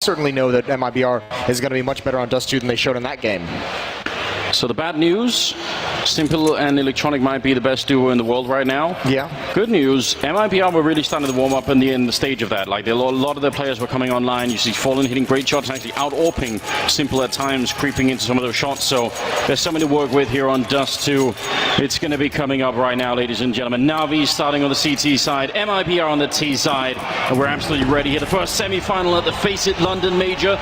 certainly know that MIBR is going to be much better on Dust 2 than they showed in that game. So the bad news, Simple and Electronic might be the best duo in the world right now. Yeah. Good news, MIBR were really starting to warm up in the stage of that. Like a lot of their players were coming online. You see Fallen hitting great shots, actually out-AWPing Simple at times, creeping into some of those shots. So there's something to work with here on Dust 2. It's going to be coming up right now, ladies and gentlemen. Na'Vi starting on the CT side, MIBR on the T side. And we're absolutely ready here. The first semi-final at the FACEIT London Major.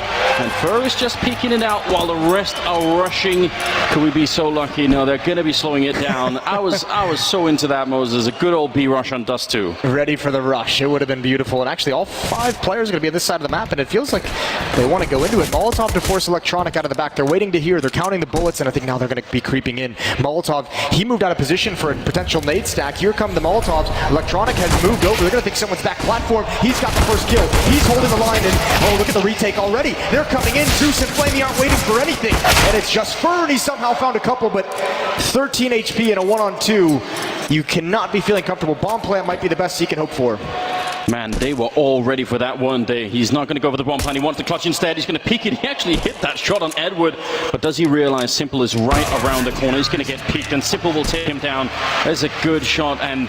And Fur is just peeking it out while the rest are rushing. Could we be so lucky? No, they're going to be slowing it down. I was so into that, Moses. A good old B rush on Dust 2. Ready for the rush. It would have been beautiful. And actually, all 5 players are going to be on this side of the map, and it feels like they want to go into it. Molotov to force Electronic out of the back. They're waiting to hear. They're counting the bullets, and I think now they're going to be creeping in. Molotov, he moved out of position for a potential nade stack. Here come the Molotovs. Electronic has moved over. They're going to think someone's back platform. He's got the first kill. He's holding the line, and oh, look at the retake already. They're coming in. Zeus and Flamey aren't waiting for anything. And it's just Fur, and he somehow found a couple, but 13 HP in a 1-on-2. You cannot be feeling comfortable. Bomb plant might be the best he can hope for. Man, they were all ready for that one day. He's not going to go for the bomb plan. He wants the clutch instead. He's going to peek it. He actually hit that shot on Edward. But does he realize Simple is right around the corner? He's going to get peeked, and Simple will take him down. There's a good shot. And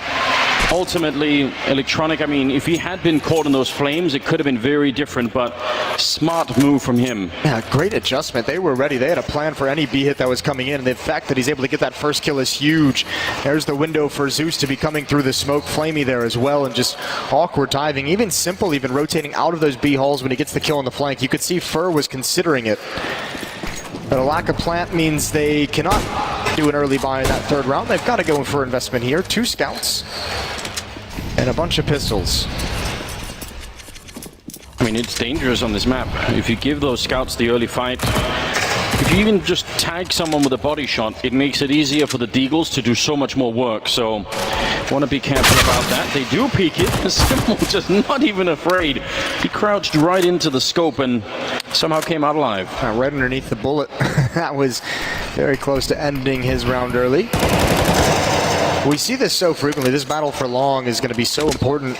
ultimately, Electronic, I mean, if he had been caught in those flames, it could have been very different. But smart move from him. Yeah, great adjustment. They were ready. They had a plan for any B hit that was coming in. And the fact that he's able to get that first kill is huge. There's the window for Zeus to be coming through the smoke. Flamey there as well. And just awkward diving. Even Simple even rotating out of those B holes when he gets the kill on the flank. You could see Fur was considering it. But a lack of plant means they cannot do an early buy in that third round. They've got to go for investment here. 2 scouts and a bunch of pistols. I mean, it's dangerous on this map. If you give those scouts the early fight, if you even just tag someone with a body shot, it makes it easier for the Deagles to do so much more work. So want to be careful about that. They do peek it. Simple just not even afraid. He crouched right into the scope and somehow came out alive. Right underneath the bullet. That was very close to ending his round early. We see this so frequently. This battle for long is going to be so important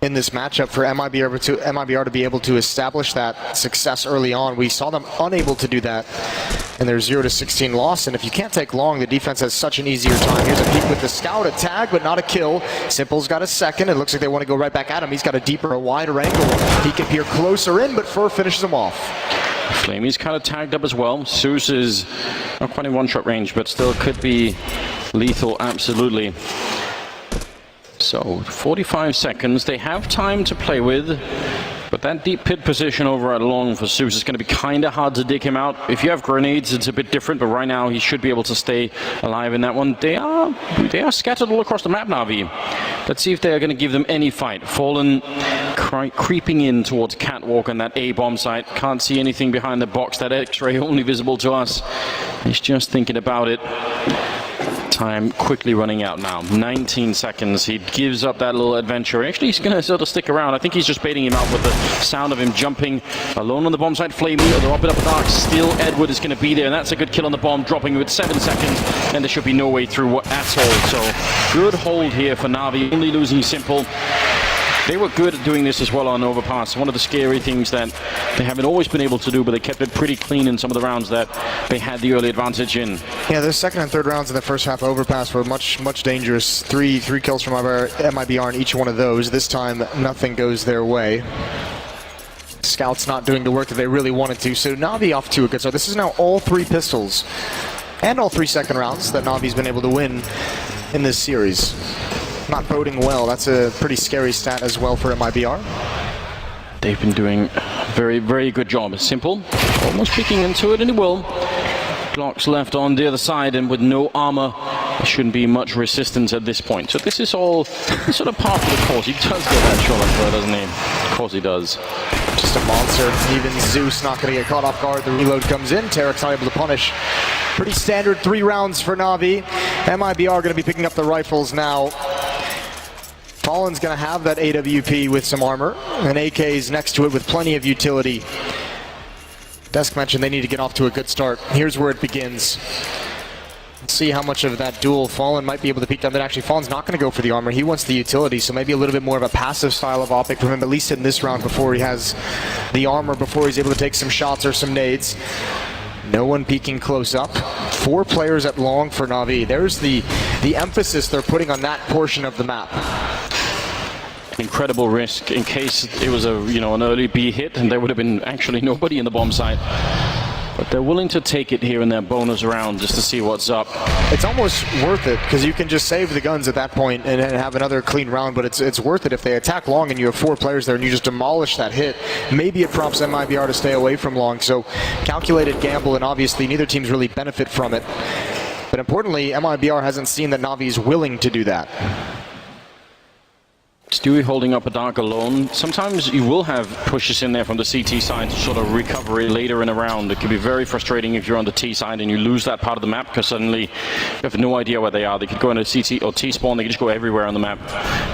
in this matchup for MIBR to be able to establish that success early on. We saw them unable to do that in their 0-16 loss, and if you can't take long, the defense has such an easier time. Here's a peek with the scout, a tag, but not a kill. Simple's got a second. It looks like they want to go right back at him. He's got a deeper, a wider angle. He can peer closer in, but Fur finishes him off. Flamey's kind of tagged up as well. Zeus is not quite in one-shot range, but still could be lethal, absolutely. So 45 seconds, they have time to play with, but that deep pit position over at long for Zeus is going to be kind of hard to dig him out. If you have grenades, it's a bit different, but right now he should be able to stay alive in that one. They are scattered all across the map, Na'Vi. Let's see if they are going to give them any fight. Fallen creeping in towards Catwalk and that A bomb site. Can't see anything behind the box. That X-ray only visible to us. He's just thinking about it. Time quickly running out now. 19 seconds. He gives up that little adventure. Actually, he's going to sort of stick around. I think he's just baiting him out with the sound of him jumping alone on the bomb site. Flamey, they're up it up dark. Still, Edward is going to be there, and that's a good kill on the bomb, dropping with 7 seconds, and there should be no way through at all. So, good hold here for Na'Vi. Only losing Simple. They were good at doing this as well on Overpass. One of the scary things that they haven't always been able to do, but they kept it pretty clean in some of the rounds that they had the early advantage in. Yeah, the second and third rounds in the first half of Overpass were much dangerous. Three kills from MIBR in each one of those. This time, nothing goes their way. Scouts not doing the work that they really wanted to, so Na'Vi off to a good start. This is now all 3 pistols and all 3 second rounds that Na'Vi's been able to win in this series. Not boding well. That's a pretty scary stat as well for MIBR. They've been doing a very good job. Simple, almost peeking into it, and he will. Glocks left on the other side, and with no armor, there shouldn't be much resistance at this point. So this is all sort of part of the course. He does get that shot on Fur, doesn't he? Of course he does. Just a monster. Even Zeus not going to get caught off guard. The reload comes in. Tarek's not able to punish. Pretty standard 3 rounds for Na'Vi. MIBR going to be picking up the rifles now. Fallen's going to have that AWP with some armor, and AK's next to it with plenty of utility. Desk mentioned they need to get off to a good start. Here's where it begins. See how much of that duel Fallen might be able to peek down. But actually, Fallen's not going to go for the armor. He wants the utility, so maybe a little bit more of a passive style of optic from him, at least in this round, before he has the armor, before he's able to take some shots or some nades. No one peeking close up. 4 players at long for Na'Vi. There's the emphasis they're putting on that portion of the map. Incredible risk in case it was an early B hit and there would have been actually nobody in the bomb site. But they're willing to take it here in their bonus round just to see what's up. It's almost worth it because you can just save the guns at that point and have another clean round, but it's worth it if they attack long and you have 4 players there and you just demolish that hit. Maybe it prompts MIBR to stay away from long, so calculated gamble, and obviously neither teams really benefit from it. But importantly, MIBR hasn't seen that Na'Vi is willing to do that. Stewie holding up a dark alone. Sometimes you will have pushes in there from the CT side to sort of recover it later in a round. It can be very frustrating if you're on the T side and you lose that part of the map because suddenly you have no idea where they are. They could go into CT or T spawn, they could just go everywhere on the map.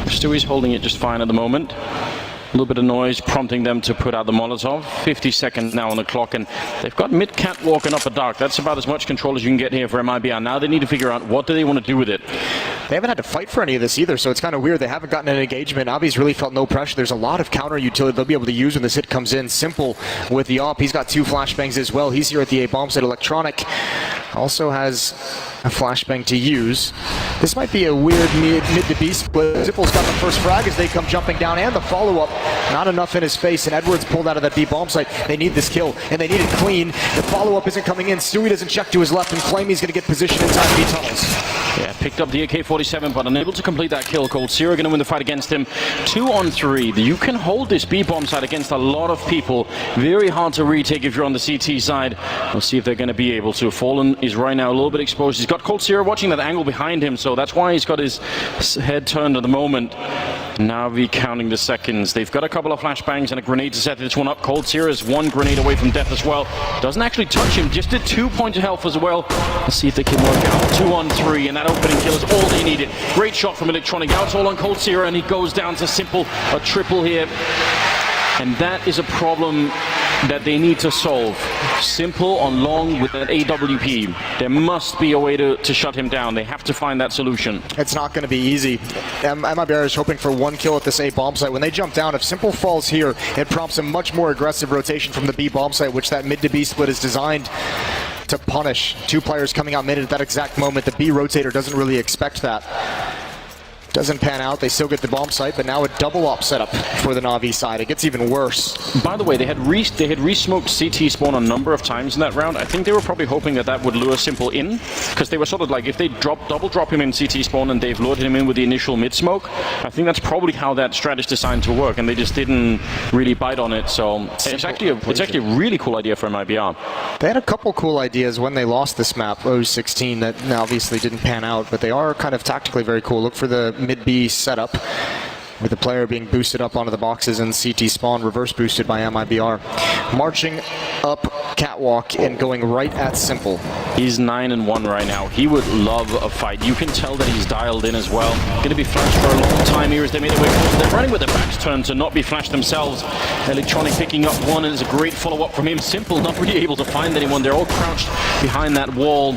Stewie's holding it just fine at the moment. A little bit of noise prompting them to put out the Molotov. 50 seconds now on the clock, and they've got mid catwalk and upper dark. That's about as much control as you can get here for MIBR. Now they need to figure out what do they want to do with it. They haven't had to fight for any of this either, so it's kind of weird. They haven't gotten an engagement. Avi's really felt no pressure. There's a lot of counter utility they'll be able to use when this hit comes in. Simple with the op. He's got 2 flashbangs as well. He's here at the A bomb site. Electronic also has a flashbang to use. This might be a weird mid to B split. Zipple's got the first frag as they come jumping down, and the follow-up. Not enough in his face, and Edwards pulled out of that B bomb site. They need this kill, and they need it clean. The follow-up isn't coming in. Stewie doesn't check to his left, and Flamey's going to get position inside B tunnels. Yeah, picked up the AK-47, but unable to complete that kill. Coldzera going to win the fight against him. 2 on 3. You can hold this B bomb site against a lot of people. Very hard to retake if you're on the CT side. We'll see if they're going to be able to. Fallen is right now a little bit exposed. He's got Coldzera watching that angle behind him, so that's why he's got his head turned at the moment. Na'Vi counting the seconds. They've got a couple of flashbangs and a grenade to set this one up. Coldzera is 1 grenade away from death as well. Doesn't actually touch him, just did 2 points of health as well. Let's see if they can work out. 2 on 3, and that opening kill is all they needed. Great shot from Electronic. Now it's all on Coldzera, and he goes down to Simple. A triple here. And that is a problem that they need to solve. Simple on long with that AWP. There must be a way to shut him down. They have to find that solution. It's not going to be easy. MIBR is hoping for 1 kill at this A bomb site. When they jump down, if Simple falls here, it prompts a much more aggressive rotation from the B bomb site, which that mid to B split is designed to punish. 2 players coming out mid at that exact moment. The B rotator doesn't really expect that. Doesn't pan out. They still get the bomb site, but now a double op setup for the Na'Vi side. It gets even worse. By the way, they had re-smoked CT spawn a number of times in that round. I think they were probably hoping that that would lure Simple in, because they were sort of like, if they double drop him in CT spawn and they've lured him in with the initial mid smoke, I think that's probably how that strat is designed to work, and they just didn't really bite on it. So it's actually a really cool idea for MIBR. They had a couple cool ideas when they lost this map, 016, that obviously didn't pan out, but they are kind of tactically very cool. Look for the mid-B setup with the player being boosted up onto the boxes and CT spawn reverse boosted by MIBR. Marching up catwalk and going right at Simple. He's 9-1 right now. He would love a fight. You can tell that he's dialed in as well. Going to be flashed for a long time here as they made their way forward. They're running with their backs turned to not be flashed themselves. Electronic picking up 1, and it's a great follow-up from him. Simple not really able to find anyone. They're all crouched behind that wall.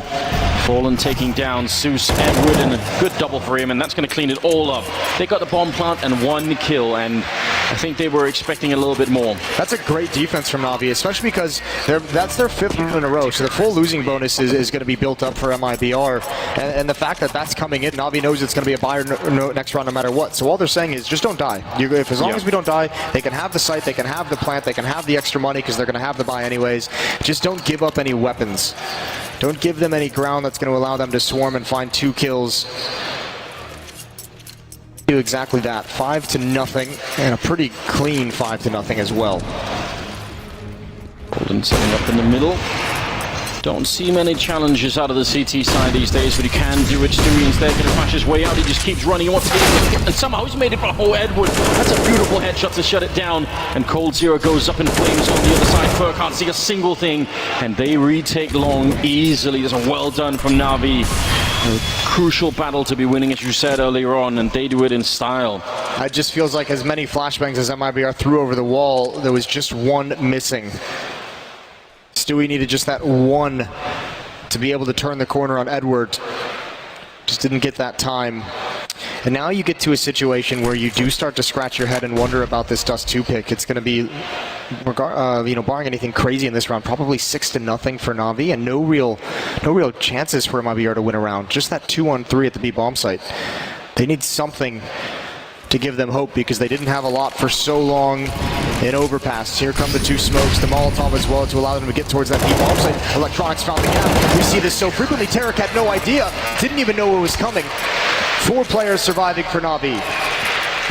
Fallen taking down Zeus, Edward, and a good double for him, and that's going to clean it all up. They got the bomb plant and 1 kill, and I think they were expecting a little bit more. That's a great defense from Na'Vi, especially because that's their 5th win in a row, so the full losing bonus is going to be built up for MIBR, and the fact that that's coming in, Na'Vi knows it's going to be a buyer next round no matter what. So all they're saying is just don't die. As long as we don't die, they can have the site, they can have the plant, they can have the extra money because they're going to have the buy anyways. Just don't give up any weapons. Don't give them any ground that's going to allow them to swarm and find 2 kills. Do exactly that. 5-0, and a pretty clean 5-0 as well. Golden setting up in the middle. Don't see many challenges out of the CT side these days, but he can do it. Stewie instead going to flash his way out. He just keeps running. He wants to get it, and somehow he's made it. Oh, Edward. That's a beautiful headshot to shut it down. And Coldzera goes up in flames on the other side. Fur can't see a single thing, and they retake long easily. That's a well done from Na'Vi. A crucial battle to be winning, as you said earlier on, and they do it in style. It just feels like as many flashbangs as MIBR threw over the wall, there was just 1 missing. Stewie needed just that 1 to be able to turn the corner on Edward. Just didn't get that time. And now you get to a situation where you do start to scratch your head and wonder about this Dust 2 pick. It's going to be, barring anything crazy in this round, probably 6-0 for Na'Vi, and no real chances for MIBR to win a round. Just that 2-on-3 at the B bomb site. They need something to give them hope because they didn't have a lot for so long in overpass. Here come the two smokes, the Molotov as well to allow them to get towards that B bomb site. Electronics found the gap. We see this so frequently. Tarek had no idea, didn't even know it was coming. 4 players surviving for Na'Vi.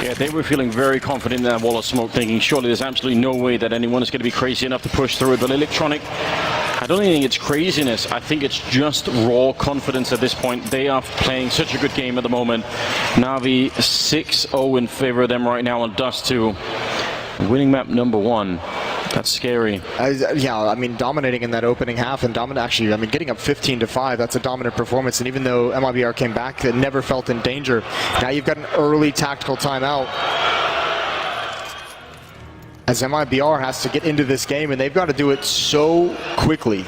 Yeah, they were feeling very confident in that wall of smoke, thinking surely there's absolutely no way that anyone is going to be crazy enough to push through it. But Electronic, I don't think it's craziness. I think it's just raw confidence at this point. They are playing such a good game at the moment. Na'Vi 6-0 in favor of them right now on Dust 2. Winning map number 1. That's scary. Dominating in that opening half and getting up 15-5, that's a dominant performance. And even though MIBR came back, they never felt in danger. Now you've got an early tactical timeout as MIBR has to get into this game, and they've got to do it so quickly.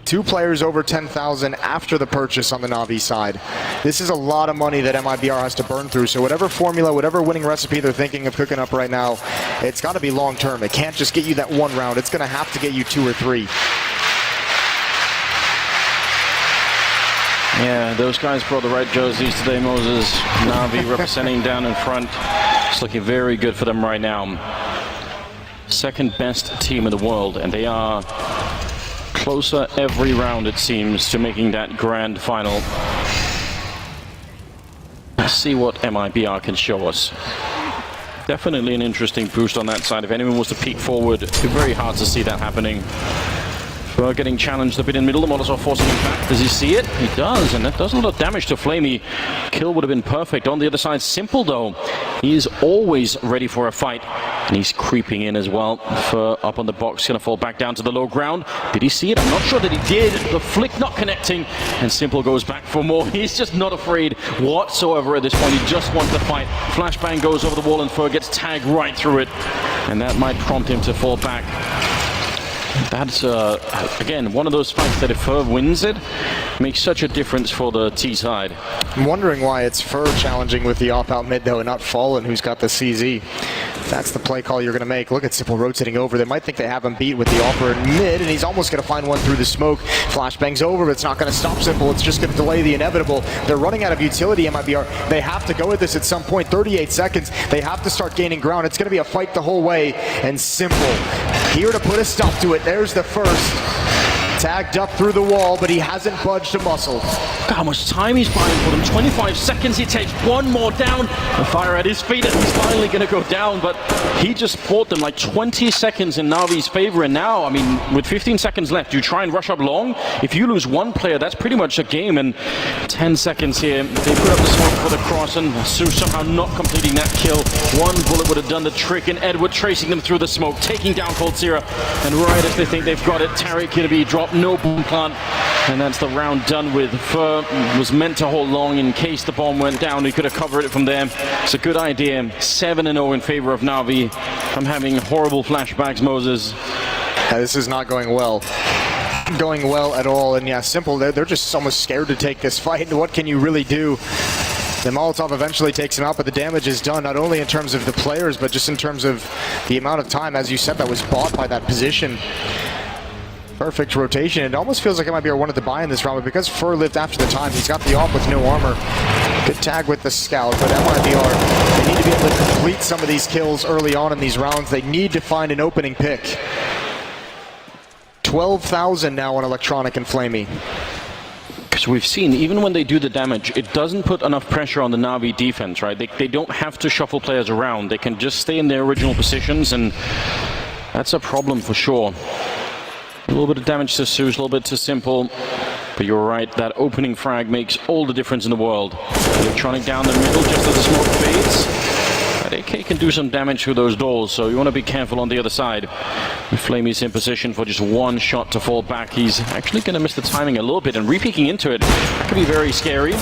2 players over 10,000 after the purchase on the Na'Vi side. This is a lot of money that MIBR has to burn through. So whatever formula, whatever winning recipe they're thinking of cooking up right now, it's got to be long term. It can't just get you that 1 round. It's going to have to get you 2 or 3. Yeah, those guys brought the right jerseys today, Moses. Na'Vi representing down in front. It's looking very good for them right now. Second best team in the world, and they are closer every round, it seems, to making that grand final. Let's see what MIBR can show us. Definitely an interesting boost on that side. If anyone was to peek forward, it'd be very hard to see that happening. We're getting challenged a bit in the middle. The Molotov forcing him back. Does he see it? He does, and that does a lot of damage to Flamey. Kill would have been perfect. On the other side, Simple though, he is always ready for a fight, and he's creeping in as well. Fur up on the box, gonna fall back down to the low ground. Did he see it? I'm not sure that he did. The flick not connecting, and Simple goes back for more. He's just not afraid whatsoever at this point. He just wants to fight. Flashbang goes over the wall, and Fur gets tagged right through it, and that might prompt him to fall back. That's, again, one of those fights that if Fur wins it, makes such a difference for the T side. I'm wondering why it's Fur challenging with the op-out mid, though, and not Fallen, who's got the CZ. That's the play call you're going to make. Look at Simple rotating over. They might think they have him beat with the offer in mid, and he's almost going to find one through the smoke. Flashbang's over, but it's not going to stop Simple. It's just going to delay the inevitable. They're running out of utility, MIBR. They have to go with this at some point. 38 seconds. They have to start gaining ground. It's going to be a fight the whole way, and Simple here to put a stop to it. There's the first. Tagged up through the wall, but he hasn't budged a muscle. Look how much time he's buying for them. 25 seconds, he takes one more down. The fire at his feet, and he's finally going to go down, but he just fought them like 20 seconds in Na'Vi's favor, and now, I mean, with 15 seconds left, you try and rush up long. If you lose one player, that's pretty much a game, and 10 seconds here. They put up the smoke for the cross, and Sue somehow not completing that kill. One bullet would have done the trick, and Edward tracing them through the smoke, taking down Coldzera, and right as they think they've got it, Tariq going to be dropped. No boom plant, and that's the round done with. Fur was meant to hold long in case the bomb went down. He could have covered it from there. It's a good idea. 7-0 in favor of Na'Vi. I'm having horrible flashbacks, Moses. This is not going well. Going well at all, and yeah, Simple, they're just almost scared to take this fight. What can you really do? The Molotov eventually takes him out, but the damage is done, not only in terms of the players, but just in terms of the amount of time, as you said, that was bought by that position. Perfect rotation. It almost feels like MIBR wanted to buy in this round, but because Fur lived after the time, he's got the off with no armor. Good tag with the scout, but MIBR, they need to be able to complete some of these kills early on in these rounds. They need to find an opening pick. 12,000 now on Electronic and Flamey. Because we've seen, even when they do the damage, it doesn't put enough pressure on the Na'Vi defense, right? They don't have to shuffle players around. They can just stay in their original positions, and that's a problem for sure. A little bit of damage to Zeus, a little bit to Simple. But you're right, that opening frag makes all the difference in the world. Electronic down the middle just as the smoke fades. That AK can do some damage through those doors, so you want to be careful on the other side. Flamey's in position for just one shot to fall back. He's actually going to miss the timing a little bit, and re-peeking into it, that could be very scary.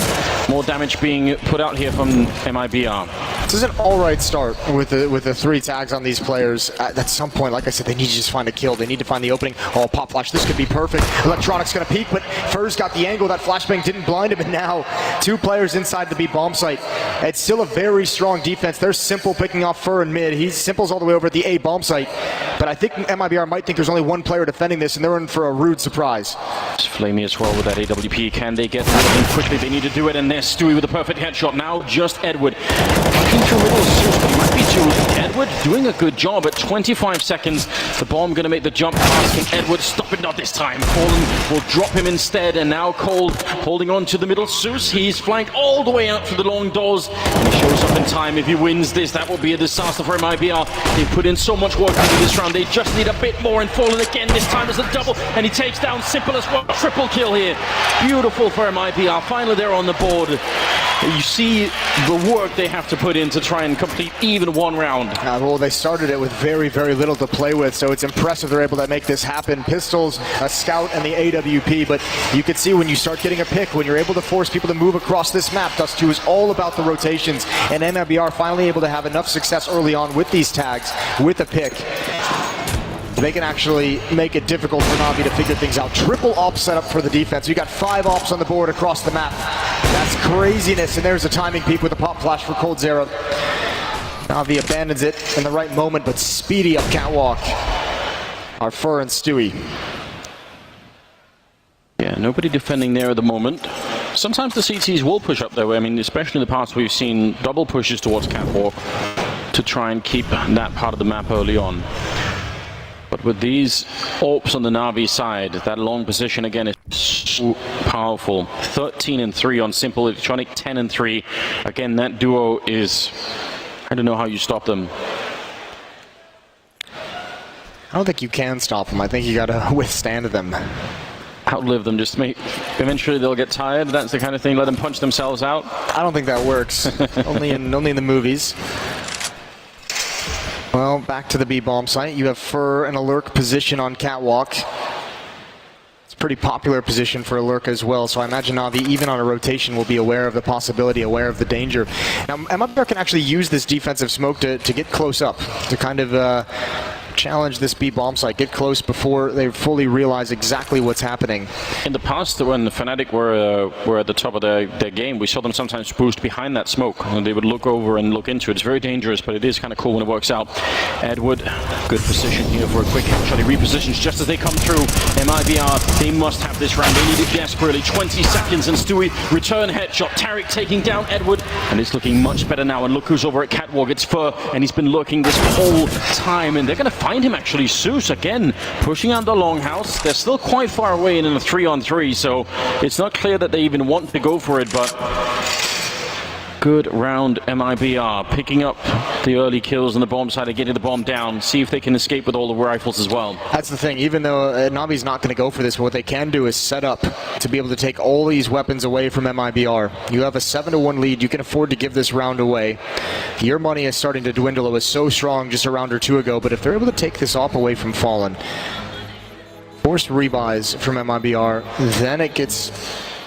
More damage being put out here from MIBR. This is an alright start with the 3 tags on these players. At some point, like I said, they need to just find a kill. They need to find the opening. Oh, pop flash, this could be perfect. Electronic's gonna peek, but Fur's got the angle. That flashbang didn't blind him, and now 2 players inside the B bomb site. It's still a very strong defense. There's Simple picking off Fur in mid. Simple's all the way over at the A bomb site. But I think MIBR might think there's only 1 player defending this, and they're in for a rude surprise. It's Flamey as well with that AWP. Can they get rid of him quickly? They need to do it, and there's Stewie with a perfect headshot. Now just Edward. Looking through middle, but he might be too late. Edward doing a good job at 25 seconds. The bomb going to make the jump pass. Can Edward stop it? Not this time. Fallen will drop him instead, and now Cold holding on to the middle. Zeus, he's flanked all the way out for the long doors, and he shows up in time. If he wins this, that will be a disaster for MIBR. They put in so much work into this round. They just need a bit more, and Fallen again this time as a double, and he takes down Simple as well. Triple kill here. Beautiful for MIBR. Finally they're on the board. You see the work they have to put in to try and complete even 1 round. Well, they started it with very, very little to play with, so it's impressive they're able to make this happen. Pistols, a scout, and the AWP, but you can see when you start getting a pick, when you're able to force people to move across this map, Dust 2 is all about the rotations, and MIBR finally able to have enough success early on with these tags, with a pick. They can actually make it difficult for Na'Vi to figure things out. Triple op setup for the defense. You got 5 ops on the board across the map. That's craziness, and there's a timing peak with a pop flash for Cold Zero. Na'Vi abandons it in the right moment, but speedy up catwalk are Fur and Stewie. Yeah, nobody defending there at the moment. Sometimes the CTs will push up though. I mean, especially in the past, we've seen double pushes towards catwalk to try and keep that part of the map early on. But with these AWPs on the Na'Vi side, that long position again is so powerful. 13-3 on Simple Electronic, 10-3. Again, that duo is, I don't know how you stop them. I don't think you can stop them. I think you gotta withstand them. Outlive them, just make, eventually they'll get tired. That's the kind of thing, let them punch themselves out. I don't think that works. only in the movies. Well, back to the B bomb site. You have Fur in a lurk position on catwalk. It's a pretty popular position for a lurk as well, so I imagine Na'Vi, even on a rotation, will be aware of the possibility, aware of the danger. Now, MIBR can actually use this defensive smoke to get close up, to kind of challenge this B bomb site, get close before they fully realize exactly what's happening. In the past, when Fnatic were at the top of their game, we saw them sometimes boost behind that smoke, and they would look over and look into it. It's very dangerous, but it is kind of cool when it works out. Edward, good position here for a quick headshot. He repositions just as they come through. MIBR, they must have this round. They need it desperately. 20 seconds, and Stewie, return headshot. Tariq taking down Edward, and it's looking much better now. And look who's over at catwalk. It's Fur, and he's been lurking this whole time, and they're going to find him actually. Zeus again pushing out the longhouse. They're still quite far away in a 3-on-3, so it's not clear that they even want to go for it, but good round MIBR, picking up the early kills on the bomb side and getting the bomb down. See if they can escape with all the rifles as well. That's the thing, even though Na'Vi's not going to go for this, what they can do is set up to be able to take all these weapons away from MIBR. You have a 7-1 lead, you can afford to give this round away. Your money is starting to dwindle. It was so strong just a round or 2 ago, but if they're able to take this op away from Fallen, forced rebuys from MIBR, then it gets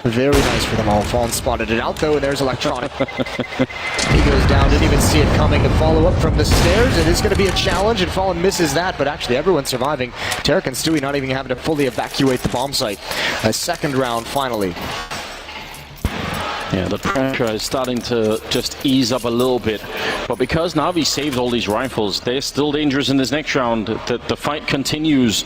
very nice for them all. Fallen spotted it out though, and there's Electronic. He goes down, didn't even see it coming. To follow up from the stairs, it is going to be a challenge, and Fallen misses that, but actually everyone's surviving. Tariq and Stewie not even having to fully evacuate the bomb site. A second round finally. Yeah, the pressure is starting to just ease up a little bit. But because Na'Vi saved all these rifles, they're still dangerous in this next round. The fight continues.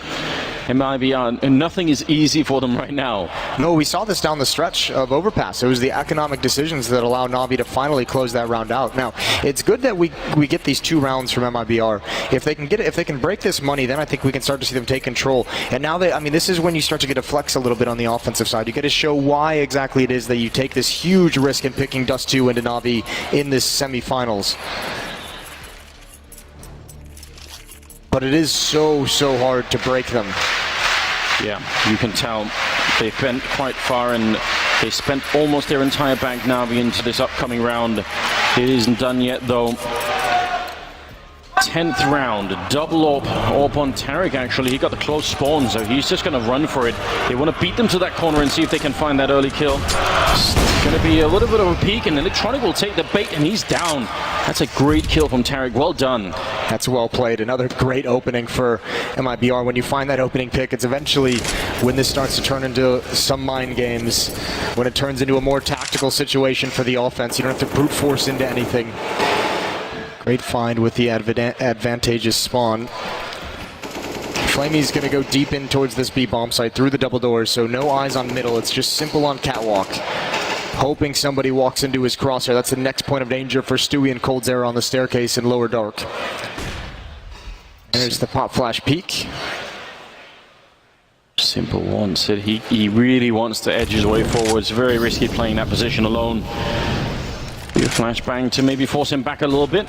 MIBR, and nothing is easy for them right now. No, we saw this down the stretch of Overpass. It was the economic decisions that allowed Na'Vi to finally close that round out. Now, it's good that we get these 2 rounds from MIBR. If they can get it, if they can break this money, then I think we can start to see them take control. And now I mean, this is when you start to get to flex a little bit on the offensive side. You get to show why exactly it is that you take this huge risk in picking Dust 2 into Na'Vi in this semifinals. But it is so hard to break them. Yeah, you can tell they've been quite far, and they spent almost their entire bank Na'Vi into this upcoming round. It isn't done yet though. 10th round. Double AWP on Tarek, actually. He got the close spawn, so he's just going to run for it. They want to beat them to that corner and see if they can find that early kill. It's going to be a little bit of a peek, and Electronic will take the bait, and he's down. That's a great kill from Tarek. Well done. That's well played. Another great opening for MIBR. When you find that opening pick, it's eventually when this starts to turn into some mind games, when it turns into a more tactical situation for the offense. You don't have to brute force into anything. Great find with the advantageous spawn. Flamey's going to go deep in towards this B bomb site through the double doors, so no eyes on middle. It's just simple on catwalk. Hoping somebody walks into his crosshair. That's the next point of danger for Stewie and coldzera on the staircase in lower dark. There's the pop flash peek. Simple wants it. He really wants to edge his way forward. It's very risky playing that position alone. Be a flashbang to maybe force him back a little bit.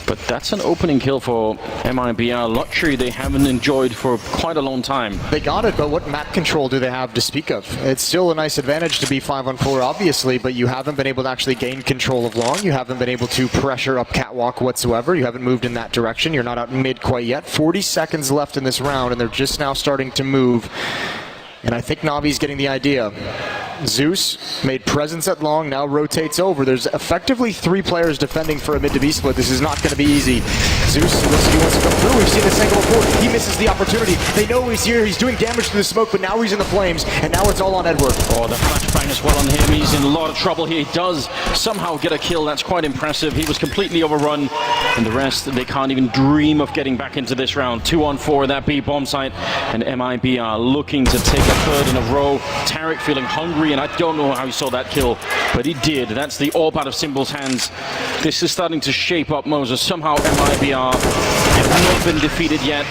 But that's an opening kill for MIBR. Luxury they haven't enjoyed for quite a long time. They got it, but what map control do they have to speak of? It's still a nice advantage to be 5-on-4, obviously, but you haven't been able to actually gain control of long. You haven't been able to pressure up catwalk whatsoever. You haven't moved in that direction. You're not out mid quite yet. 40 seconds left in this round, and they're just now starting to move. And I think Navi's getting the idea. Zeus made presence at long, now rotates over. There's effectively 3 players defending for a mid to B split. This is not going to be easy. Zeus looks like he wants to come through. We've seen this angle before. He misses the opportunity. They know he's here. He's doing damage to the smoke, but now he's in the flames, and now it's all on Edward. Oh, the flashbang as well on him. He's in a lot of trouble here. He does somehow get a kill. That's quite impressive. He was completely overrun, and the rest, they can't even dream of getting back into this round. 2-on-4 at that B bomb site, and MIBR looking to take a third in a row. Tarek feeling hungry, and I don't know how he saw that kill, but he did. That's the AWP out of Symbol's hands. This is starting to shape up, Moses. Somehow MIBR have not been defeated yet,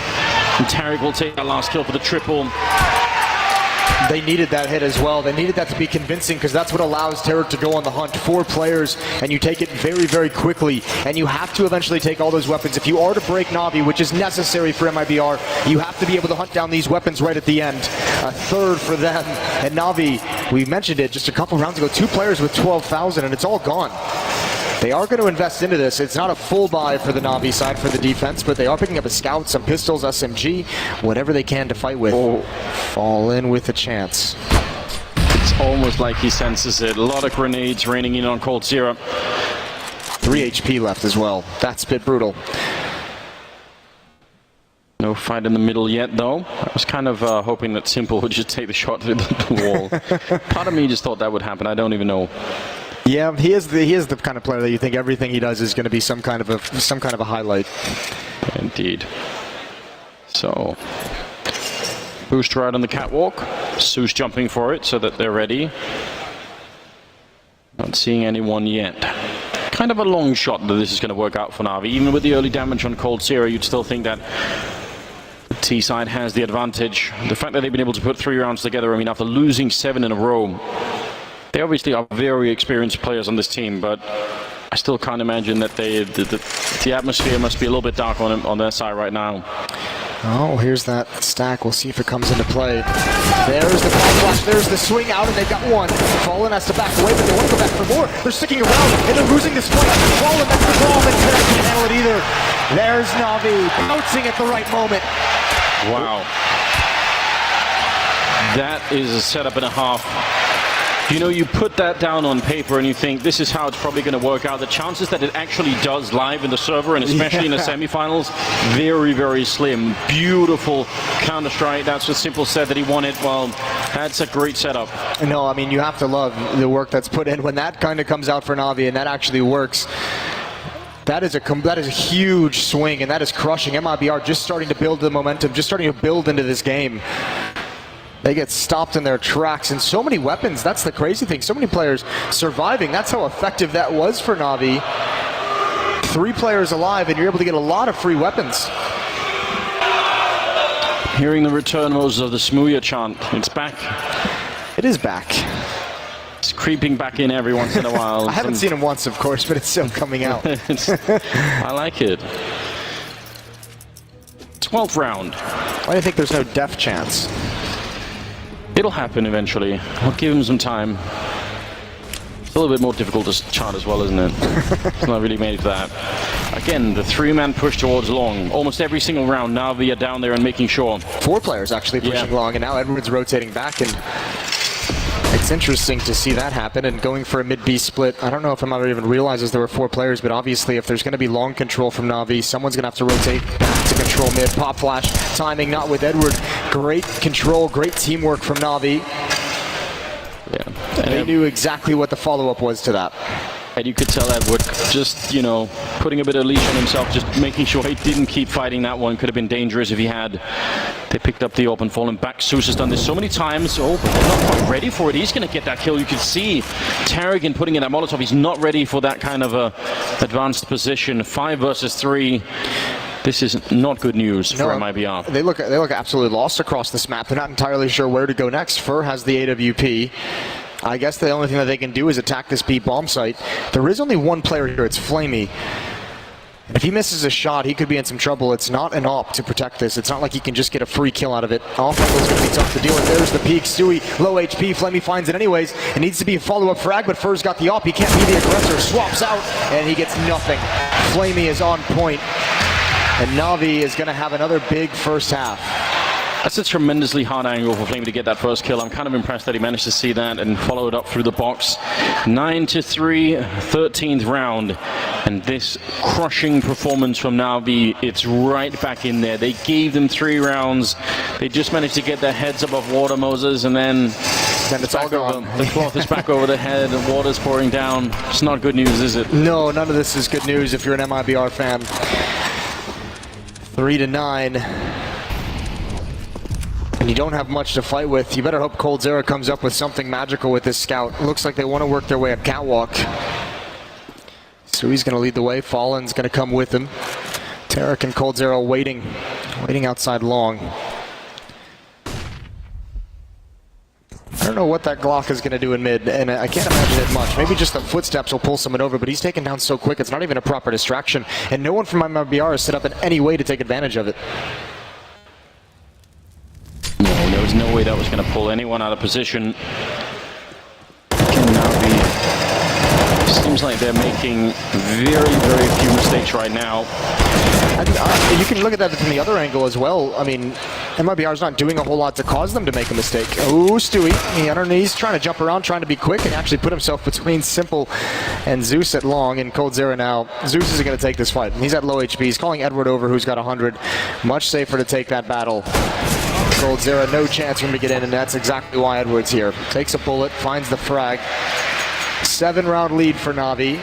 and Tarek will take that last kill for the triple. They needed that hit as well. They needed that to be convincing, because that's what allows Tarek to go on the hunt. 4 players, and you take it very, very quickly. And you have to eventually take all those weapons. If you are to break Navi, which is necessary for MIBR, you have to be able to hunt down these weapons right at the end. A third for them. And Navi, we mentioned it just a couple rounds ago, 2 players with 12,000, and it's all gone. They are going to invest into this. It's not a full buy for the Navi side for the defense, but they are picking up a scout, some pistols, SMG, whatever they can to fight with. Oh. Fall in with a chance. It's almost like he senses it. A lot of grenades raining in on coldzera. 3 HP left as well. That's a bit brutal. No fight in the middle yet, though. I was kind of hoping that Simple would just take the shot through the wall. Part of me just thought that would happen. I don't even know. Yeah, he is the kind of player that you think everything he does is going to be some kind of a highlight. Indeed. So, booster out on the catwalk. Zeus jumping for it so that they're ready. Not seeing anyone yet. Kind of a long shot that this is going to work out for Navi. Even with the early damage on coldzera, you'd still think that the T side has the advantage. The fact that they've been able to put 3 rounds together, I mean, after losing 7 in a row. They obviously are very experienced players on this team, but I still can't imagine that the atmosphere must be a little bit dark on their side right now. Oh, here's that stack. We'll see if it comes into play. There's the pop flash. There's the swing out, and they've got one. Fallen has to back away, but they want to go back for more. They're sticking around, and they're losing this fight. Fallen, that's the bomb, and Tarek can't handle it either. There's Navi, bouncing at the right moment. Wow. That is a setup and a half. You know, you put that down on paper and you think this is how it's probably going to work out. The chances that it actually does live in the server, and especially in the semifinals, very, very slim. Beautiful Counter-Strike. That's what Simple said that he wanted. Well, that's a great setup. No, I mean, you have to love the work that's put in. When that kind of comes out for Navi and that actually works, that is a huge swing, and that is crushing. MIBR just starting to build the momentum, just starting to build into this game. They get stopped in their tracks, and so many weapons. That's the crazy thing. So many players surviving. That's how effective that was for Navi. 3 players alive, and you're able to get a lot of free weapons. Hearing the return, Moses, of the Smooya chant. It's back. It is back. It's creeping back in every once in a while. I haven't seen him once, of course, but it's still coming out. I like it. 12th round. Why do you think there's no death chance? It'll happen eventually. I'll give him some time. It's a little bit more difficult to chant as well, isn't it? It's not really made for that. again, the three-man push towards long. Almost every single round, Na'Vi are down there and making sure. 4 players actually pushing long, and now Edwards rotating back, and it's interesting to see that happen and going for a mid-B split. I don't know if MIBR even realizes there were 4 players, but obviously if there's going to be long control from Na'Vi, someone's going to have to rotate back to control mid. Pop flash, timing not with Edward. Great control, great teamwork from Na'Vi. Yeah. And they knew exactly what the follow-up was to that. And you could tell Edward just, putting a bit of leash on himself, just making sure he didn't keep fighting that one. Could have been dangerous if he had. They picked up the open, falling back. Zeus has done this so many times. Oh, but they're not quite ready for it. He's going to get that kill. You can see Tarragon putting in that Molotov. He's not ready for that kind of a advanced position. 5 versus 3. This is not good news for MIBR. They look absolutely lost across this map. They're not entirely sure where to go next. Fur has the AWP. I guess the only thing that they can do is attack this B bomb site. There is only one player here. It's Flamey. And if he misses a shot, he could be in some trouble. It's not an op to protect this. It's not like he can just get a free kill out of it. Off angle's going to be tough to deal with. There's the peek. Stewie, low HP. Flamey finds it anyways. It needs to be a follow-up frag, but Fur's got the op. He can't be the aggressor. Swaps out, and he gets nothing. Flamey is on point. And Na'Vi is going to have another big first half. That's a tremendously hard angle for Flamey to get that first kill. I'm kind of impressed that he managed to see that and follow it up through the box. 9-3, 13th round. And this crushing performance from Na'Vi, it's right back in there. They gave them 3 rounds. They just managed to get their heads above water, Moses, and then it's all gone. The cloth is back over the head, the water's pouring down. It's not good news, is it? No, none of this is good news if you're an MIBR fan. 3-9. And you don't have much to fight with. You better hope coldzera comes up with something magical with this scout. Looks like they want to work their way up catwalk. So he's going to lead the way. Fallen's going to come with him. Tarek and coldzera waiting outside long. I don't know what that Glock is going to do in mid, and I can't imagine it much. Maybe just the footsteps will pull someone over, but he's taken down so quick, it's not even a proper distraction. And no one from MIBR is set up in any way to take advantage of it. No, there was no way that was going to pull anyone out of position. Can now be. Seems like they're making very, very few mistakes right now. And, you can look at that from the other angle as well. I mean, MIBR is not doing a whole lot to cause them to make a mistake. Oh, Stewie, he's trying to jump around, trying to be quick, and actually put himself between Simple and Zeus at long, and coldzera now. Zeus isn't going to take this fight. He's at low HP. He's calling Edward over, who's got 100. Much safer to take that battle. coldzera, no chance for him to get in, and that's exactly why Edward's here. Takes a bullet, finds the frag. 7-round lead for Na'Vi.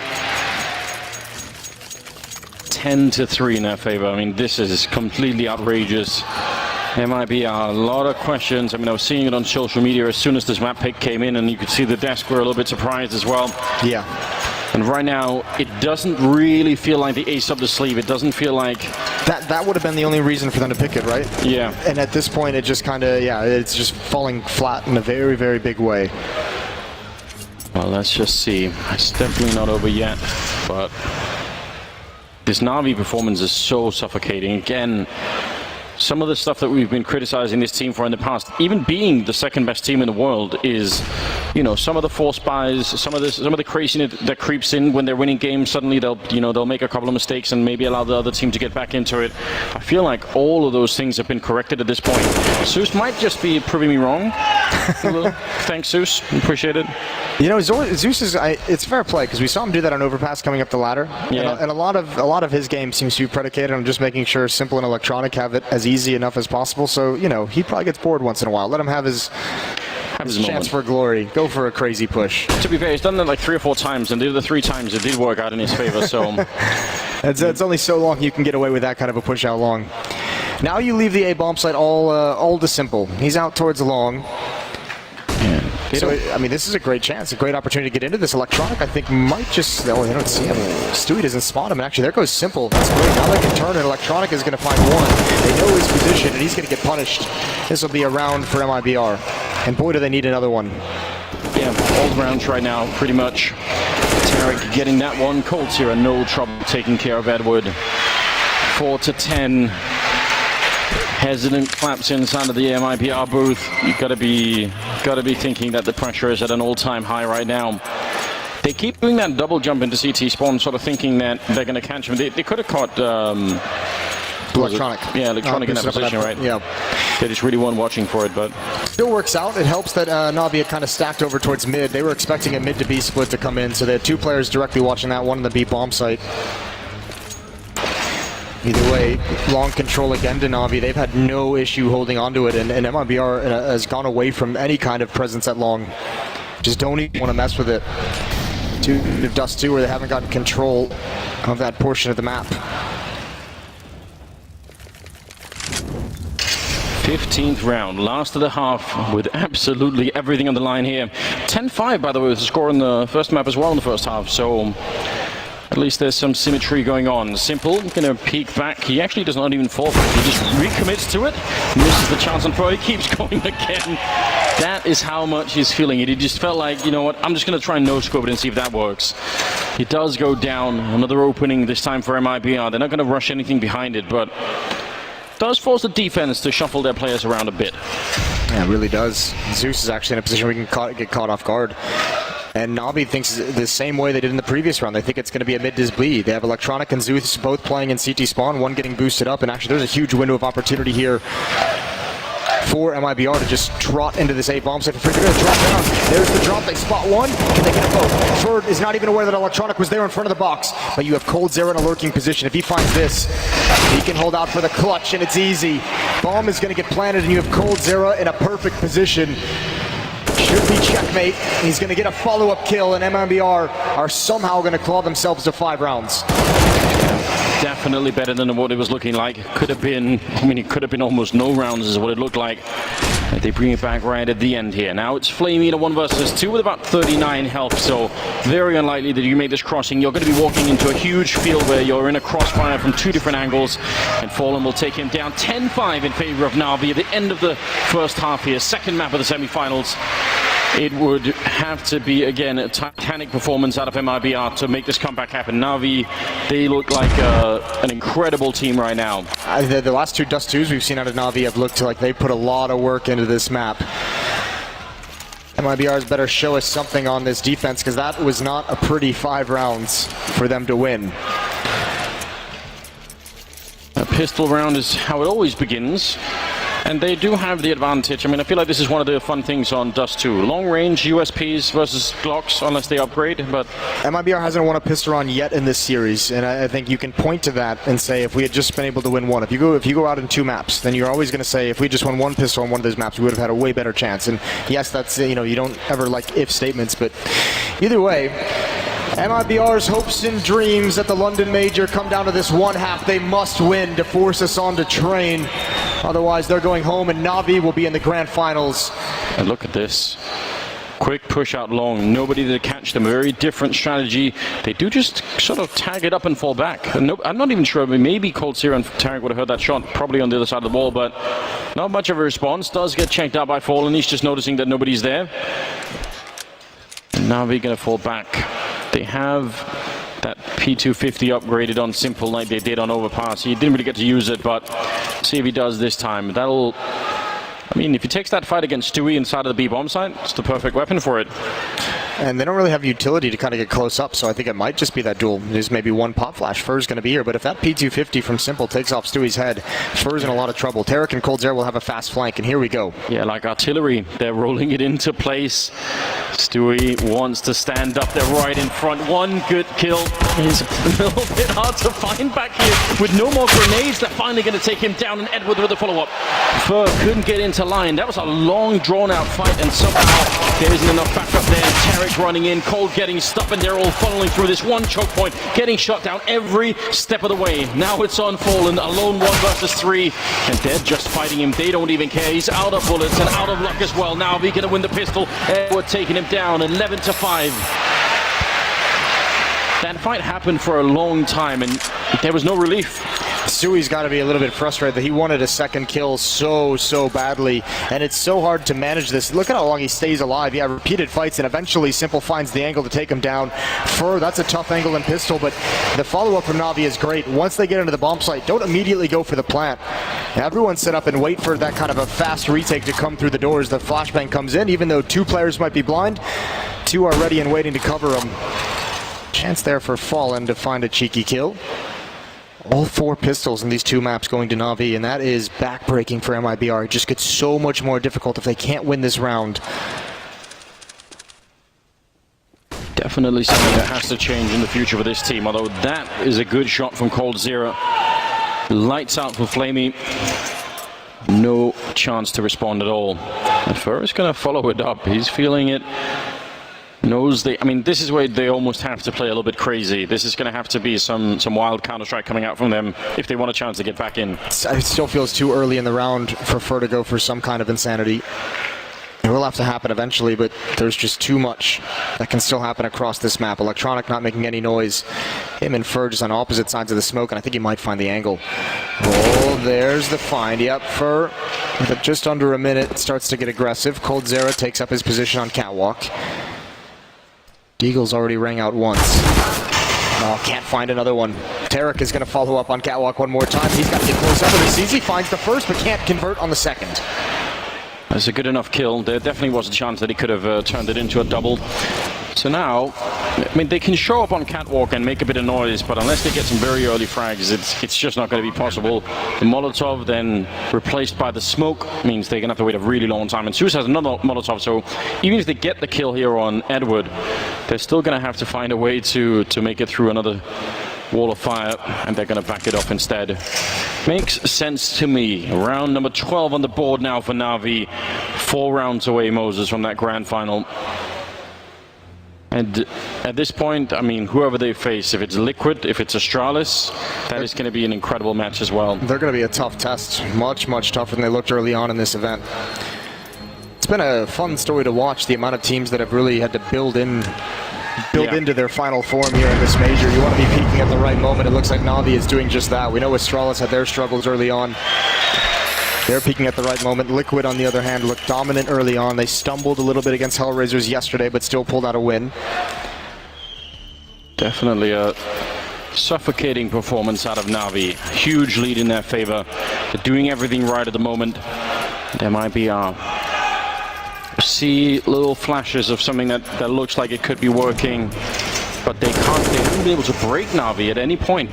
10-3 in their favor. I mean, this is completely outrageous. MIBR, a lot of questions. I mean, I was seeing it on social media as soon as this map pick came in, and you could see the desk were a little bit surprised as well. Yeah. And right now, it doesn't really feel like the ace up the sleeve. It doesn't feel like... That would have been the only reason for them to pick it, right? Yeah. And at this point, it just kind of, it's just falling flat in a very, very big way. Well, let's just see. It's definitely not over yet, but... This Na'Vi performance is so suffocating. Again, some of the stuff that we've been criticizing this team for in the past, even being the second best team in the world, is, some of the force buys, some of the craziness that creeps in when they're winning games. Suddenly they'll make a couple of mistakes and maybe allow the other team to get back into it. I feel like all of those things have been corrected at this point. Zeus might just be proving me wrong. Thanks, Zeus. Appreciate it. Zeus is, it's fair play, because we saw him do that on overpass coming up the ladder. Yeah. And a lot of his game seems to be predicated on just making sure Simple and Electronic have it as easy enough as possible. So, he probably gets bored once in a while. Let him have his chance for glory. Go for a crazy push. To be fair, he's done that like 3 or 4 times, and the other 3 times it did work out in his favor, so... It's only so long you can get away with that kind of a push out long. Now you leave the A bomb site all to Simple. He's out towards long. So, I mean, this is a great chance, a great opportunity to get into this. Electronic, I think, might just... Oh, they don't see him. Stewie doesn't spot him, and actually, there goes Simple. That's great. Now they can turn, and Electronic is going to find one. They know his position, and he's going to get punished. This will be a round for MIBR. And boy, do they need another one. Yeah, all rounds right now, pretty much. Tarek getting that one. coldzera, no trouble taking care of Edward. 4-10. Hesitant claps inside of the MIBR booth. You've got to be thinking that the pressure is at an all-time high right now. They keep doing that double jump into CT spawn, sort of thinking that they're going to catch him. They could have caught Electronic. Yeah, Electronic in that position, right? Yeah. They just really weren't watching for it, but Still works out. It helps that Na'Vi had kind of stacked over towards mid. They were expecting a mid to B split to come in, so they had two players directly watching that, one in the B bomb site. Either way, long control again to Na'Vi. They've had no issue holding onto it, and MIBR has gone away from any kind of presence at long. Just don't even want to mess with it. To Dust 2, where they haven't gotten control of that portion of the map. 15th round, last of the half, with absolutely everything on the line here. 10-5, by the way, was the score in the first map as well in the first half, so at least there's some symmetry going on. Simple, gonna peek back. He actually does not even fall for it. He just recommits to it, misses the chance on throw. He keeps going again. That is how much he's feeling it. He just felt like, you know what, I'm just gonna try and no-scope it and see if that works. He does go down. Another opening this time for MIBR. They're not gonna rush anything behind it, but does force the defense to shuffle their players around a bit. Yeah, it really does. Zeus is actually in a position where he can get caught off guard. And Na'Vi thinks the same way they did in the previous round. They think it's going to be a mid-dis bleed. They have Electronic and Zeus both playing in CT spawn, one getting boosted up, and actually there's a huge window of opportunity here for MIBR to just trot into this A bomb site for free. They're going to drop down. There's the drop. They spot one. Can they get it both? Ferd is not even aware that Electronic was there in front of the box. But you have coldzera in a lurking position. If he finds this, he can hold out for the clutch, and it's easy. Bomb is going to get planted, and you have coldzera in a perfect position. Should be checkmate. He's going to get a follow-up kill, and MIBR are somehow going to claw themselves to 5 rounds. Definitely better than what it was looking like. Could have been, I mean, it could have been almost no rounds is what it looked like. They bring it back right at the end here. Now it's Flamey in a 1 versus 2 with about 39 health, so very unlikely that you make this crossing. You're going to be walking into a huge field where you're in a crossfire from 2 different angles, and Fallen will take him down 10-5 in favor of Na'Vi at the end of the first half here. Second map of the semifinals. It would have to be, again, a titanic performance out of MIBR to make this comeback happen. Na'Vi, they look like an incredible team right now. The last 2 Dust 2s we've seen out of Na'Vi have looked like they put a lot of work into this map. MIBR's better show us something on this defense, because that was not a pretty 5 rounds for them to win. A pistol round is how it always begins. And they do have the advantage. I mean, I feel like this is one of the fun things on Dust 2. Long range USPs versus Glocks, unless they upgrade, but MIBR hasn't won a pistol round yet in this series, and I think you can point to that and say if we had just been able to win one. If you go out in 2 maps, then you're always going to say if we just won 1 pistol on one of those maps, we would have had a way better chance. And yes, that's, you know, you don't ever like if statements, but either way, MIBR's hopes and dreams at the London Major come down to this 1 half. They must win to force us on to train. Otherwise, they're going home, and Na'Vi will be in the grand finals. And look at this. Quick push out long. Nobody to catch them. A very different strategy. They do just sort of tag it up and fall back. And I'm not even sure. I mean, maybe coldzera and Tarek would have heard that shot, probably on the other side of the wall, but not much of a response. Does get checked out by Fallen. He's just noticing that nobody's there. And Na'Vi going to fall back. They have that P250 upgraded on Simple like they did on Overpass. He didn't really get to use it, but see if he does this time. That'll, I mean, if he takes that fight against Stewie inside of the B bomb site, it's the perfect weapon for it. And they don't really have utility to kind of get close up, so I think it might just be that duel. There's maybe 1 pop flash. Fur's going to be here, but if that P250 from Simple takes off Stewie's head, Fur's in a lot of trouble. Tarek and coldzera will have a fast flank, and here we go. Yeah, like artillery, they're rolling it into place. Stewie wants to stand up there right in front. 1 good kill. He's a little bit hard to find back here. With no more grenades, they're finally going to take him down, and Edward with the follow-up. Fur couldn't get into line. That was a long, drawn-out fight, and somehow there isn't enough backup there. Tarek running in, Cold getting stuck, and they're all funneling through this 1 choke point, getting shot down every step of the way. Now it's on Fallen, alone 1 versus 3, and they're just fighting him. They don't even care. He's out of bullets and out of luck as well. Now we're going to win the pistol. Edward taking him down, 11-5. That fight happened for a long time, and there was no relief. Stewie's got to be a little bit frustrated that he wanted a 2nd kill so badly, and it's so hard to manage this. Look at how long he stays alive. Yeah, repeated fights, and eventually Simple finds the angle to take him down. Fur, that's a tough angle in pistol, but the follow-up from Na'Vi is great. Once they get into the bomb site, don't immediately go for the plant. Everyone sit up and wait for that kind of a fast retake to come through the doors. The flashbang comes in, even though 2 players might be blind. Two are ready and waiting to cover him. Chance there for Fallen to find a cheeky kill. All 4 pistols in these 2 maps going to Na'Vi, and that is backbreaking for MIBR. It just gets so much more difficult if they can't win this round. Definitely something that has to change in the future for this team, although that is a good shot from coldzera. Lights out for Flamey. No chance to respond at all. And Fur is going to follow it up. He's feeling it. Knows I mean, this is where they almost have to play a little bit crazy. This is going to have to be some wild Counter-Strike coming out from them if they want a chance to get back in. It still feels too early in the round for Fur to go for some kind of insanity. It will have to happen eventually, but there's just too much that can still happen across this map. Electronic not making any noise. Him and Fur just on opposite sides of the smoke, and I think he might find the angle. Oh, there's the find. Yep, Fur, with just under a minute, starts to get aggressive. coldzera takes up his position on Catwalk. Deagle's already rang out once. Oh, can't find another one. Tarek is going to follow up on Catwalk one more time. He's got to get close up with his CZ. Finds the first, but can't convert on the second. That's a good enough kill. There definitely was a chance that he could have turned it into a double. So now, I mean, they can show up on Catwalk and make a bit of noise, but unless they get some very early frags, it's just not going to be possible. The Molotov then replaced by the smoke means they're going to have to wait a really long time. And Zeus has another Molotov, so even if they get the kill here on Edward, they're still going to have to find a way to make it through another wall of fire, and they're going to back it off instead. Makes sense to me. Round number 12 on the board now for Na'Vi. 4 rounds away, Moses, from that grand final. And at this point, I mean, whoever they face, if it's Liquid, if it's Astralis, that is going to be an incredible match as well. They're going to be a tough test. Much, much tougher than they looked early on in this event. It's been a fun story to watch, the amount of teams that have really had to build into their final form here in this major. You want to be peaking at the right moment. It looks like Na'Vi is doing just that. We know Astralis had their struggles early on. They're peaking at the right moment. Liquid, on the other hand, looked dominant early on. They stumbled a little bit against Hellraisers yesterday, but still pulled out a win. Definitely a suffocating performance out of Na'Vi. Huge lead in their favor. They're doing everything right at the moment. There might be see little flashes of something that looks like it could be working, but they haven't been able to break Na'Vi at any point.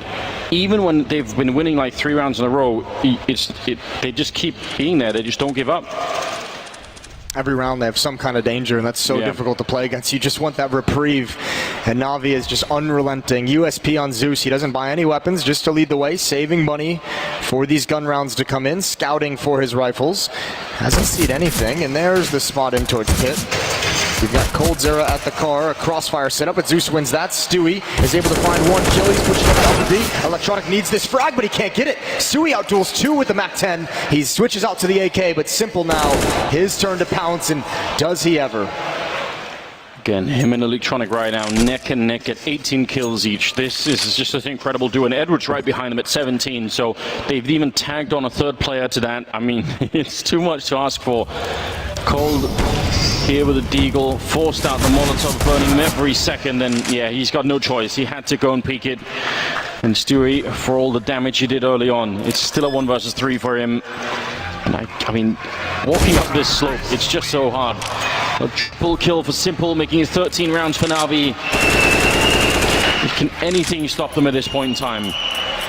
Even when they've been winning like 3 rounds in a row, they just keep being there. They just don't give up. Every round they have some kind of danger, and that's so difficult to play against. You just want that reprieve, and Na'Vi is just unrelenting. USP on Zeus. He doesn't buy any weapons, just to lead the way, saving money for these gun rounds to come in, scouting for his rifles. Hasn't seen anything, and there's the spot in towards pit. We've got coldzera at the car, a crossfire setup, but Zeus wins that. Stewie is able to find 1 kill. He's pushing up out to B. Electronic needs this frag, but he can't get it. Stewie outduels 2 with the MAC-10. He switches out to the AK, but Simple now, his turn to pounce, and does he ever? Again, him and Electronic right now, neck and neck at 18 kills each. This is just an incredible duo, and Edward's right behind them at 17, so they've even tagged on a 3rd player to that. I mean, it's too much to ask for. Cold here with a Deagle, forced out the Molotov, burning him every second, and yeah, he's got no choice. He had to go and peek it. And Stewie, for all the damage he did early on, it's still a 1 versus 3 for him. And I mean, walking up this slope, it's just so hard. A triple kill for Simple, making it 13 rounds for Na'Vi. Can anything stop them at this point in time?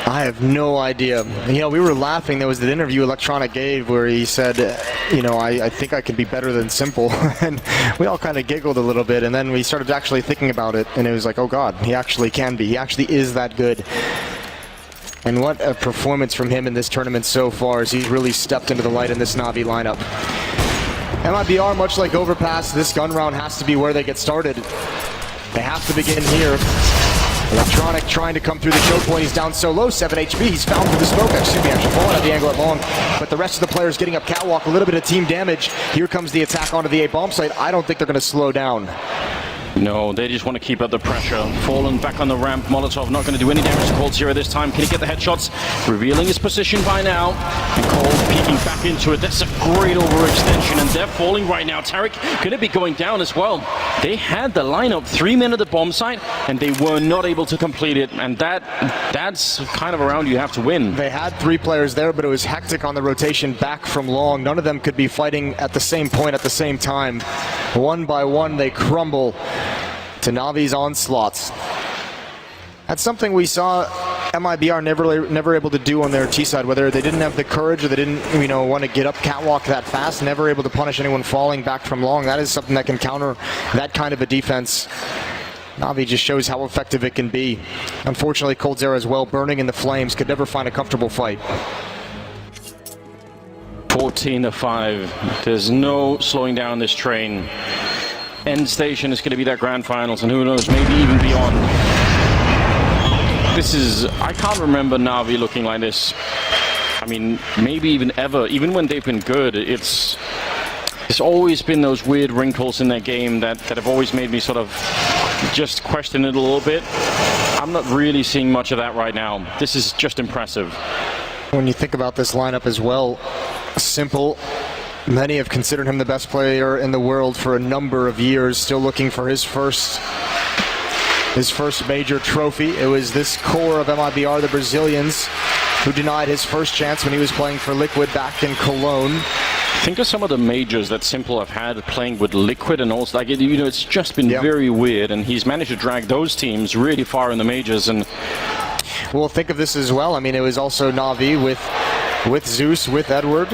I have no idea. You know, we were laughing. There was that interview Electronic gave where he said, you know, I think I can be better than Simple. And we all kind of giggled a little bit, and then we started actually thinking about it, and it was like, oh God, he actually can be. He actually is that good. And what a performance from him in this tournament so far, as he's really stepped into the light in this Na'Vi lineup. MIBR, much like Overpass, this gun round has to be where they get started. They have to begin here. Electronic trying to come through the choke point. He's down so low, 7 HP. He's found through the smoke. Actually falling at the angle at long. But the rest of the players getting up Catwalk. A little bit of team damage. Here comes the attack onto the A bomb site. I don't think they're going to slow down. No, they just want to keep up the pressure. Fallen back on the ramp. Molotov not going to do any damage to Cold Zero this time. Can he get the headshots? Revealing his position by now. And Cold peeking back into it. That's a great overextension. And they're falling right now. Tarek going to be going down as well. They had the lineup 3 men at the bomb site, and they were not able to complete it. And that's kind of a round you have to win. They had 3 players there, but it was hectic on the rotation back from long. None of them could be fighting at the same point at the same time. One by one, they crumble to Navi's onslaughts. That's something we saw MIBR never able to do on their T side, whether they didn't have the courage or they didn't want to get up catwalk that fast, never able to punish anyone falling back from long. That is something that can counter that kind of a defense. Navi just shows how effective it can be. Unfortunately, Cold Zero as well, burning in the flames, could never find a comfortable fight. 14-5. There's no slowing down this train. End station is going to be that grand finals, and who knows, maybe even beyond. I can't remember Navi looking like this. I mean, maybe even ever, even when they've been good, there's always been those weird wrinkles in their game that have always made me sort of just question it a little bit. I'm not really seeing much of that right now. This is just impressive. When you think about this lineup as well, Simple, many have considered him the best player in the world for a number of years, still looking for his first major trophy. It was this core of MIBR, the Brazilians, who denied his first chance when he was playing for Liquid back in Cologne. Think of some of the majors that Simple have had playing with Liquid, and also it's just been very weird, and he's managed to drag those teams really far in the majors. And well, think of this as well. I mean, it was also Navi with Zeus, with Edward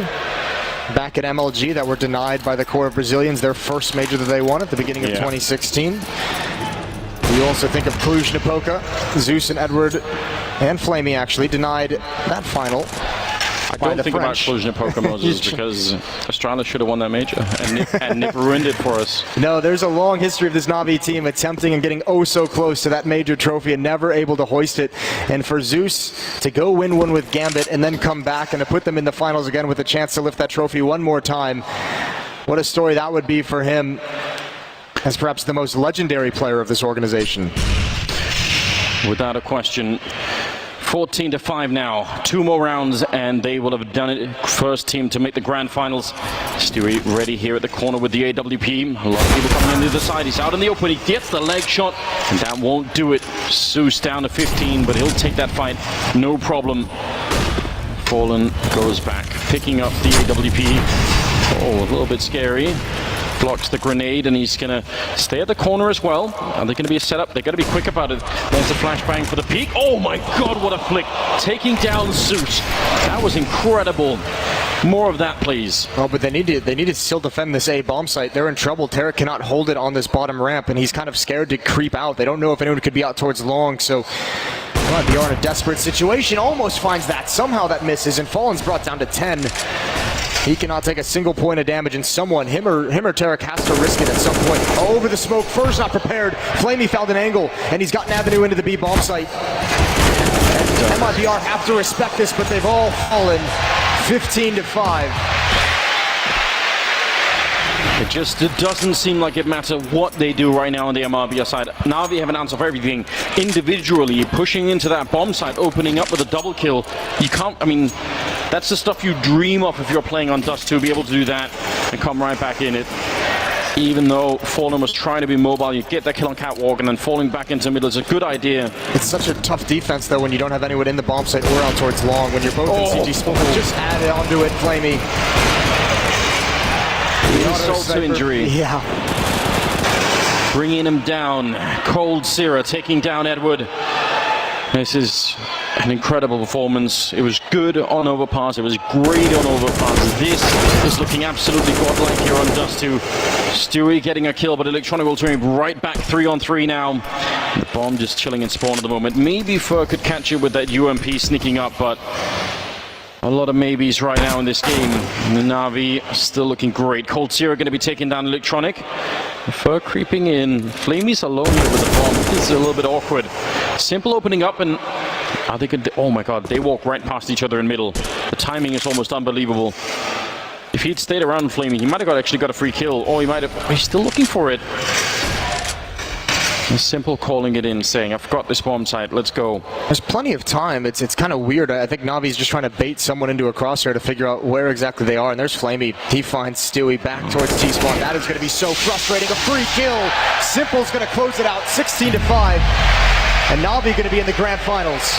back at MLG that were denied by the core of Brazilians their first major that they won at the beginning of 2016. You also think of Cluj-Napoca, Zeus and Edward and Flamey actually denied that final. I don't think about Cluj-Napoca, Moses, because Australia should have won that major, and Nip ruined it for us. No, there's a long history of this Navi team attempting and getting oh so close to that major trophy and never able to hoist it. And for Zeus to go win one with Gambit and then come back and to put them in the finals again with a chance to lift that trophy one more time, what a story that would be for him as perhaps the most legendary player of this organization. Without a question. 14-5 now. 2 more rounds and they will have done it. First team to make the grand finals. Stewie ready here at the corner with the AWP. A lot of people coming into the side. He's out in the open. He gets the leg shot and that won't do it. Zeus down to 15, but he'll take that fight. No problem. Fallen goes back, picking up the AWP. Oh, a little bit scary. Blocks the grenade and he's going to stay at the corner as well. Are they going to be a setup? They're going to be quick about it. There's the flashbang for the peak. Oh my god, what a flick. Taking down Zeus. That was incredible. More of that, please. Oh, but they need to still defend this A bomb site. They're in trouble. Tarek cannot hold it on this bottom ramp and he's kind of scared to creep out. They don't know if anyone could be out towards long, so they are in a desperate situation. Almost finds that. Somehow that misses and Fallen's brought down to 10. He cannot take a single point of damage, and someone, him or Tarek, has to risk it at some point. Over the smoke, first not prepared. Flamey found an angle, and he's got an avenue into the B bomb site. And MIBR have to respect this, but they've all fallen 15-5. It doesn't seem like it matters what they do right now on the MIBR side. Navi have an answer for everything. Individually, pushing into that bomb site, opening up with a double kill. You can't, I mean, that's the stuff you dream of if you're playing on Dust 2, be able to do that and come right back in it. Even though Fallen was trying to be mobile, you get that kill on Catwalk and then falling back into the middle is a good idea. It's such a tough defense though when you don't have anyone in the bomb site or out towards long. When you're both in CG spawn, just add it onto it, Flamey. Insult to injury. Yeah. Bringing him down. Cold Zero taking down Edward. This is an incredible performance. It was good on overpass. It was great on overpass. This is looking absolutely godlike here on Dust 2. Stewie getting a kill, but Electronic will turn right back 3-on-3 now. The bomb just chilling in spawn at the moment. Maybe Fur could catch it with that UMP sneaking up, but a lot of maybes right now in this game. The Navi still looking great. Cold Zero going to be taking down Electronic. Fur creeping in. Flamey's alone here with the bomb. This is a little bit awkward. Simple opening up and are they good? Oh my god, they walk right past each other in middle. The timing is almost unbelievable. If he'd stayed around Flamey, he might have actually got a free kill, or he might have. He's still looking for it. Simple calling it in, saying, I've got this bomb site, let's go. There's plenty of time. It's kind of weird. I think Navi's just trying to bait someone into a crosshair to figure out where exactly they are. And there's Flamey. He finds Stewie back towards T-Spawn. That is going to be so frustrating. A free kill. Simple's going to close it out 16-5. And Navi going to be in the grand finals.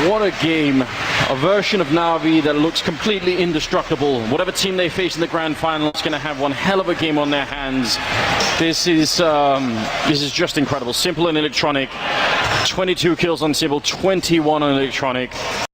What a game. A version of Navi that looks completely indestructible. Whatever team they face in the grand final is going to have one hell of a game on their hands. This is just incredible. Simple and Electronic. 22 kills on Simple, 21 on Electronic.